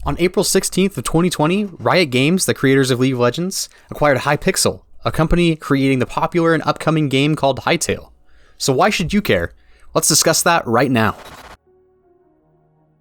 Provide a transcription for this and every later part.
On April 16th of 2020, Riot Games, the creators of League of Legends, acquired Hypixel, a company creating the popular and upcoming game called Hytale. So why should you care? Let's discuss that right now.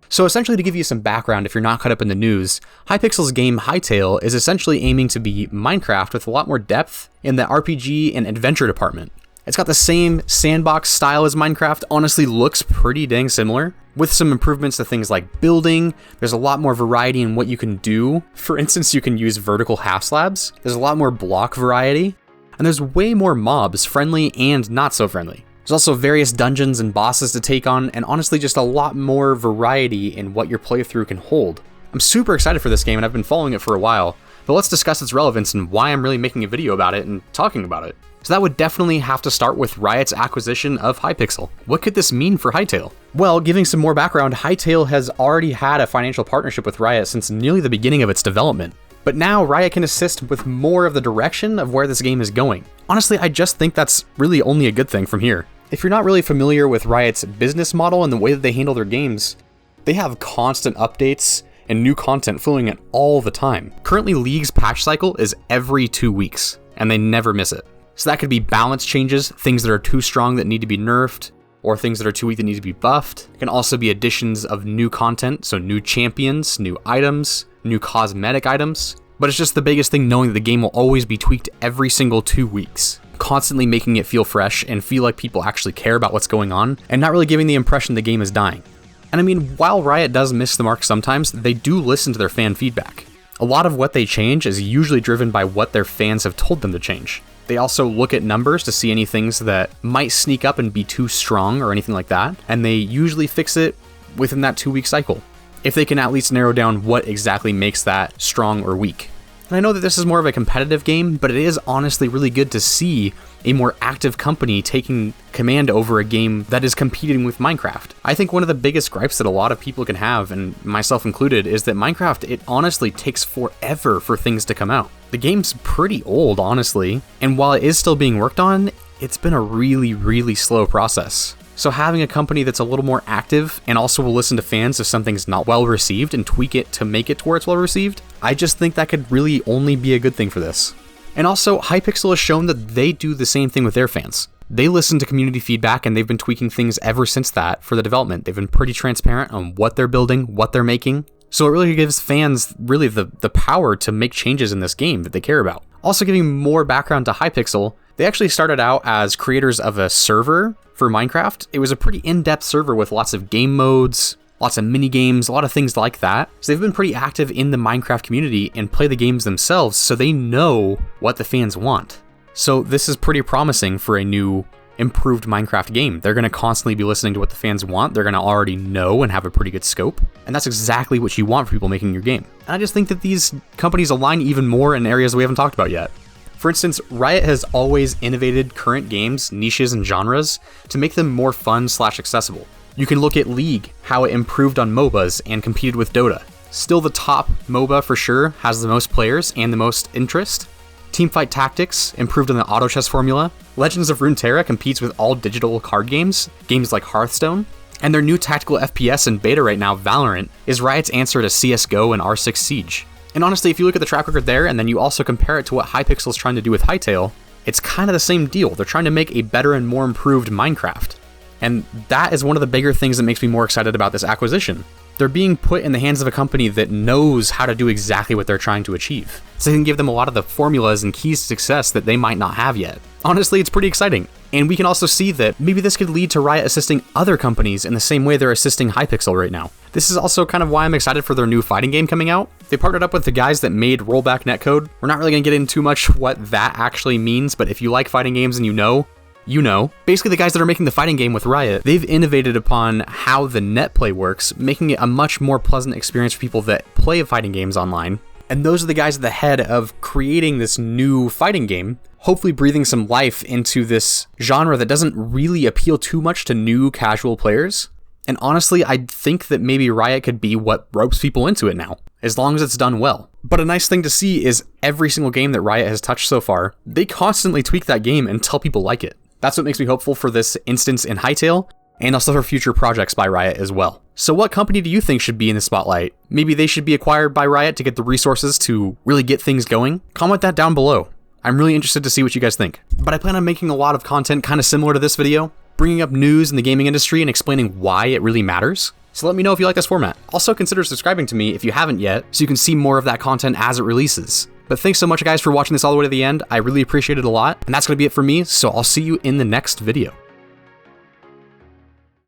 So essentially, to give you some background if you're not caught up in the news, Hypixel's game Hytale is essentially aiming to be Minecraft with a lot more depth in the RPG and adventure department. It's got the same sandbox style as Minecraft, honestly looks pretty dang similar, with some improvements to things like building. There's a lot more variety in what you can do. For instance, you can use vertical half slabs. There's a lot more block variety, and there's way more mobs, friendly and not so friendly. There's also various dungeons and bosses to take on, and honestly just a lot more variety in what your playthrough can hold. I'm super excited for this game, and I've been following it for a while, but let's discuss its relevance and why I'm really making a video about it and talking about it. So that would definitely have to start with Riot's acquisition of Hypixel. What could this mean for Hytale? Well, giving some more background, Hytale has already had a financial partnership with Riot since nearly the beginning of its development. But now Riot can assist with more of the direction of where this game is going. Honestly, I just think that's really only a good thing from here. If you're not really familiar with Riot's business model and the way that they handle their games, they have constant updates and new content flowing in all the time. Currently, League's patch cycle is every 2 weeks, and they never miss it. So that could be balance changes, things that are too strong that need to be nerfed, or things that are too weak that need to be buffed. It can also be additions of new content, so new champions, new items, new cosmetic items. But it's just the biggest thing knowing that the game will always be tweaked every single 2 weeks, constantly making it feel fresh and feel like people actually care about what's going on, and not really giving the impression the game is dying. And I mean, while Riot does miss the mark sometimes, they do listen to their fan feedback. A lot of what they change is usually driven by what their fans have told them to change. They also look at numbers to see any things that might sneak up and be too strong or anything like that, and they usually fix it within that 2-week cycle, if they can at least narrow down what exactly makes that strong or weak. And I know that this is more of a competitive game, but it is honestly really good to see a more active company taking command over a game that is competing with Minecraft. I think one of the biggest gripes that a lot of people can have, and myself included, is that Minecraft, it honestly takes forever for things to come out. The game's pretty old, honestly, and while it is still being worked on, it's been a really, really slow process. So having a company that's a little more active and also will listen to fans if something's not well received and tweak it to make it to where it's well received, I just think that could really only be a good thing for this. And also, Hypixel has shown that they do the same thing with their fans. They listen to community feedback and they've been tweaking things ever since that for the development. They've been pretty transparent on what they're building, what they're making. So it really gives fans really the power to make changes in this game that they care about. Also giving more background to Hypixel, they actually started out as creators of a server for Minecraft. It was a pretty in-depth server with lots of game modes, lots of mini games, a lot of things like that. So they've been pretty active in the Minecraft community and play the games themselves, so they know what the fans want. So this is pretty promising for a new, improved Minecraft game. They're going to constantly be listening to what the fans want. They're going to already know and have a pretty good scope. And that's exactly what you want for people making your game. And I just think that these companies align even more in areas we haven't talked about yet. For instance, Riot has always innovated current games, niches, and genres to make them more fun/accessible. You can look at League, how it improved on MOBAs and competed with Dota. Still the top MOBA for sure, has the most players and the most interest. Teamfight Tactics improved on the auto chess formula. Legends of Runeterra competes with all digital card games like Hearthstone. And their new tactical FPS in beta right now, Valorant, is Riot's answer to CSGO and R6 Siege. And honestly, if you look at the track record there, and then you also compare it to what Hypixel is trying to do with Hytale, it's kind of the same deal. They're trying to make a better and more improved Minecraft. And that is one of the bigger things that makes me more excited about this acquisition. They're being put in the hands of a company that knows how to do exactly what they're trying to achieve. So they can give them a lot of the formulas and keys to success that they might not have yet. Honestly, it's pretty exciting. And we can also see that maybe this could lead to Riot assisting other companies in the same way they're assisting Hypixel right now. This is also kind of why I'm excited for their new fighting game coming out. They partnered up with the guys that made Rollback Netcode. We're not really going to get into too much what that actually means, but if you like fighting games and you know. Basically the guys that are making the fighting game with Riot, they've innovated upon how the net play works, making it a much more pleasant experience for people that play fighting games online. And those are the guys at the head of creating this new fighting game, hopefully breathing some life into this genre that doesn't really appeal too much to new casual players. And honestly, I think that maybe Riot could be what ropes people into it now, as long as it's done well. But a nice thing to see is every single game that Riot has touched so far, they constantly tweak that game until people like it. That's what makes me hopeful for this instance in Hytale. and also for future projects by Riot as well. So what company do you think should be in the spotlight? Maybe they should be acquired by Riot to get the resources to really get things going? Comment that down below. I'm really interested to see what you guys think. But I plan on making a lot of content kind of similar to this video, bringing up news in the gaming industry and explaining why it really matters. So let me know if you like this format. Also consider subscribing to me if you haven't yet, so you can see more of that content as it releases. But thanks so much guys for watching this all the way to the end. I really appreciate it a lot. And that's going to be it for me, so I'll see you in the next video.